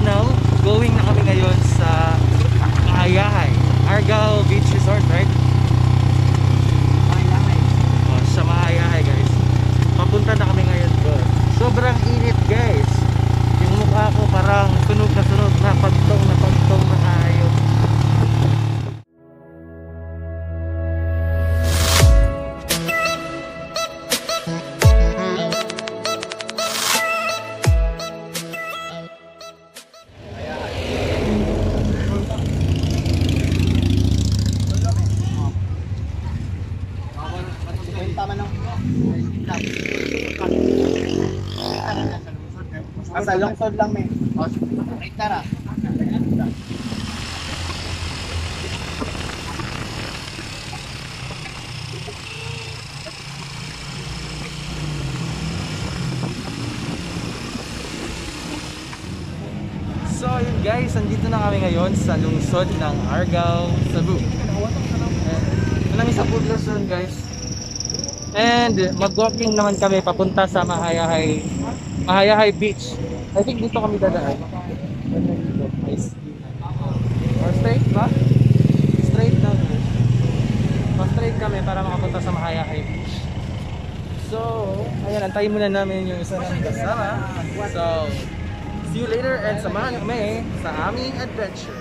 now, going na kami ngayon sa Mahayahay, Argao Beach Resort, right? Mahayahay. Oh, sa Mahayahay guys. Papunta na kami ngayon doon. Sobrang init guys. Yung mukha ko parang sunog na pagtong na tayo. Sa lungsod lang may. Ay tara. So yun guys, nandito na kami ngayon sa lungsod ng Argao, Cebu. Maraming sa poblasyon guys. And mag-walking naman kami papunta sa Mahayahay Beach. I think dito kami dadaan. Or straight ba? Straight na. Straight kami para makapunta sa Mahayahay Beach. So, ayan, antayin muna namin yung isa namin kasama. So, see you later and samahan kami sa aming adventure.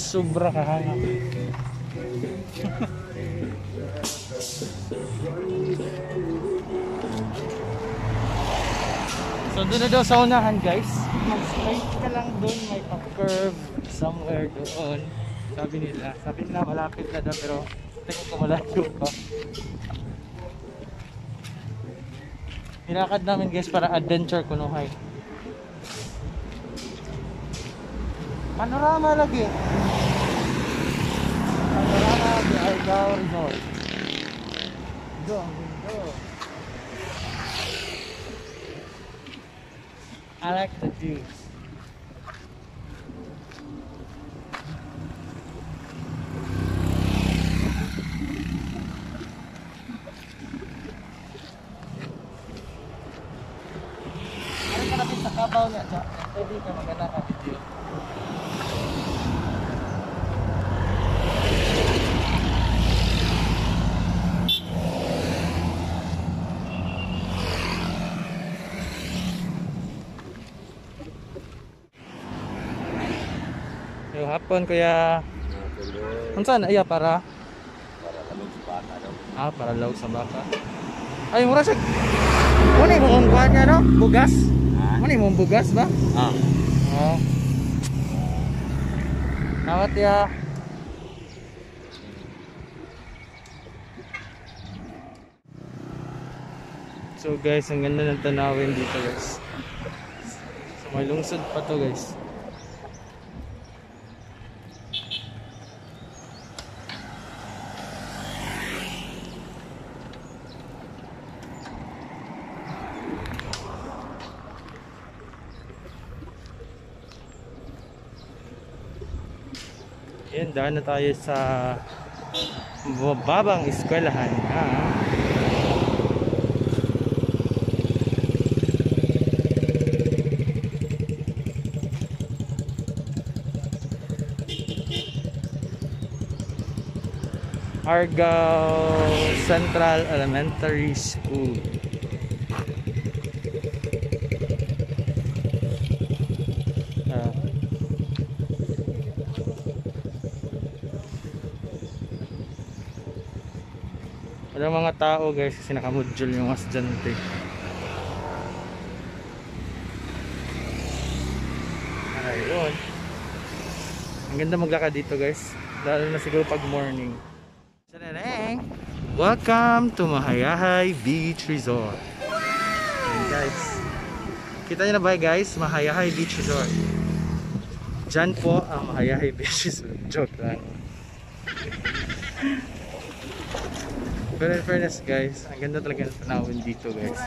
Sobra kahanga. So doon na daw sa unahan guys. Mag-straight ka lang doon, may pa-curve somewhere doon. Sabi nila malapit na daw pero tingin ko malayo pa. Nilakad namin guys para adventure kunuhay. Panorama lagi. Panorama di Argao Resort. Go. I like the views. Ano ka natin sa kabaw niya, Jack? Pwede ka maganda ka video. Yung hapon kuya. Unsan iya para lalog sa baka daw. Para lalog sa baka. Ay mura sa. Ano yung kuha niya no? Bugas? Ano yung bugas ba? Oh. Nawat ya. So guys, ang ganda ng tanawin dito guys. So may lungsod pa to guys. Yan, daan na tayo sa mababang eskwelahan na Argao Central Elementary School. Walang mga tao guys kasi nakamodule yung estudyante. Ayun. Ang ganda maglakad dito guys. Lalo na siguro pag morning. Tadadang! Welcome to Mahayahay Beach Resort. Ayan guys. Kita nyo na ba guys? Mahayahay Beach Resort. Diyan po ang Mahayahay Beach Resort. Joke lang. Pero in fairness guys, ang ganda talaga ng tanawin dito guys.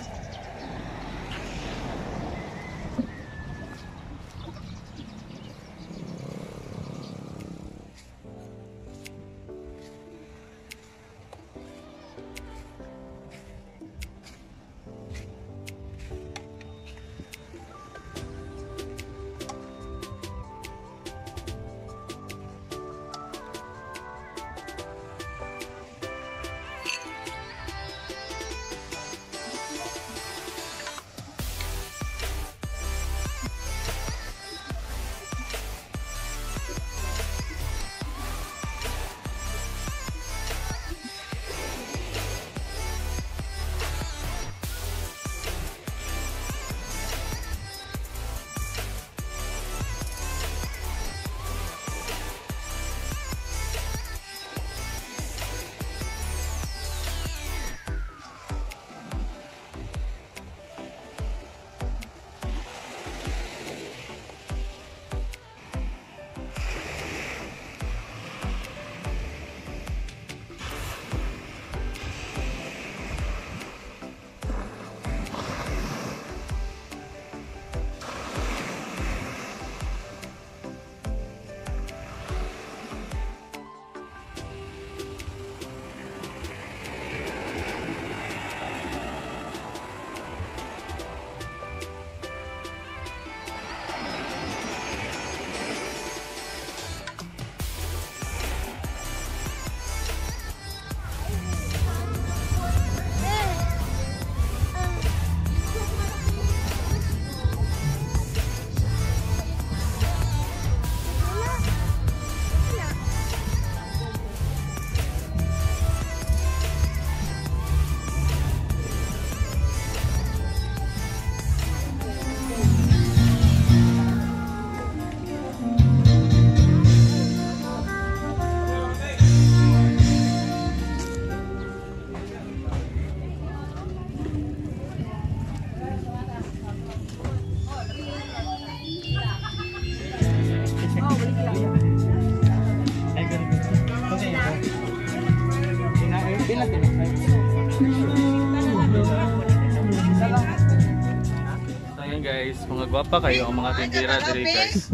Ayan guys, mga gwapa kayo ang mga tindera diri guys.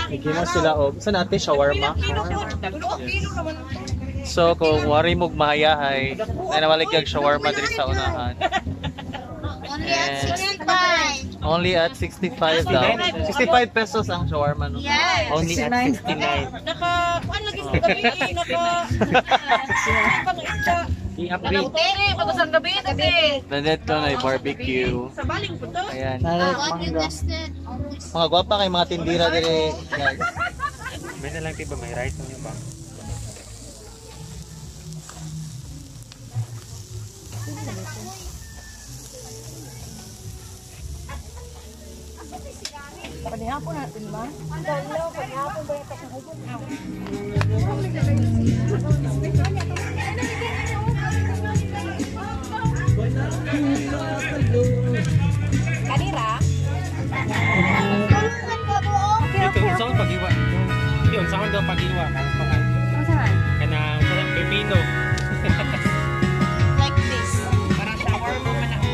Higima sila og sa natin shawarma. So kung wari mog mahayahay, ay nawalik kag shawarma diri sa unahan. Only at 65 daw. 65 pesos ang shawarma no. Yes. Only at 69. Kuan lagi sa gabi, I-upgrade. pag-usang gabi, Nandito na barbecue. sa baling po to. Ayan. What you listed. Mga gwapa kay mga tindira diri guys. May na lang tiba, may rice niyo ba? Panihapon natin ba? Dalaw, panihapon ba yung takahubog? Kanira? Ito, unsa ang pag-iwa? Ito, unsa ang daw pag-iwa? Ano saan? Kana, unsa ang pepino? Like this. Para shawarma man ako.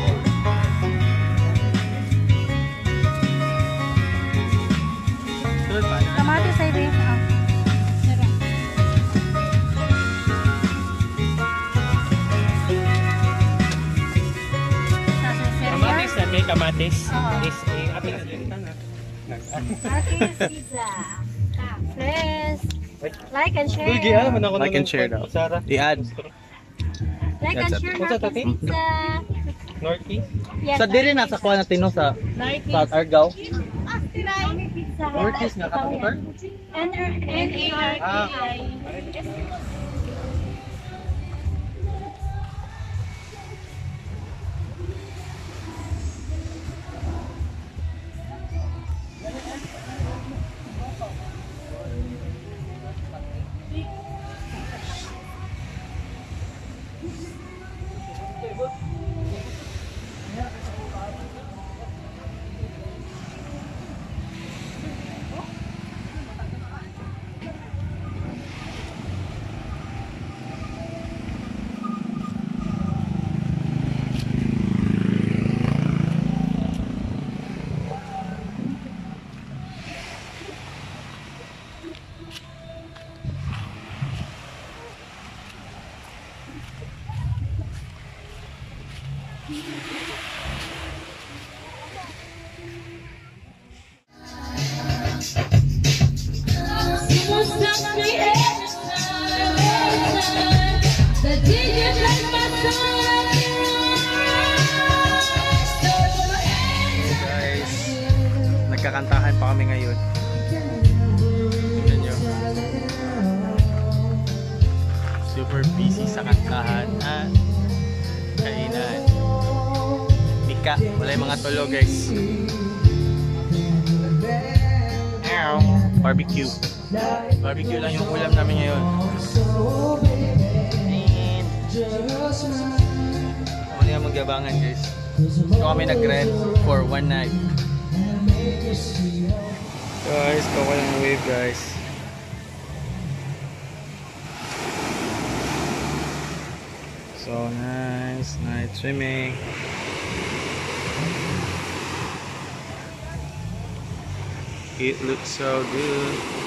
kamatis. Oo. Is ating na. Marquez Pizza. Fresh. Like and share. Lugi ah, man ako Like and share daw. Sarah. I-add. Like and share What's that, Marquez Tati? Pizza. Northeast. Yes. Sa dili nasa kuha natin no sa South Argao. Pizza. Ortiz nga ka N-A-R-K-I. Guys, nagkakantahan pa kami ngayon. Tignan nyo. Super busy sa kantahan at kainan. Mika, wala yung mga tulo guys. Barbecue. Barbecue lang yung ulam namin ngayon. And ako na yung magyabangan guys. So kami nag-rent for one night. Guys, kawal ang wave guys. So nice, night swimming. It looks so good.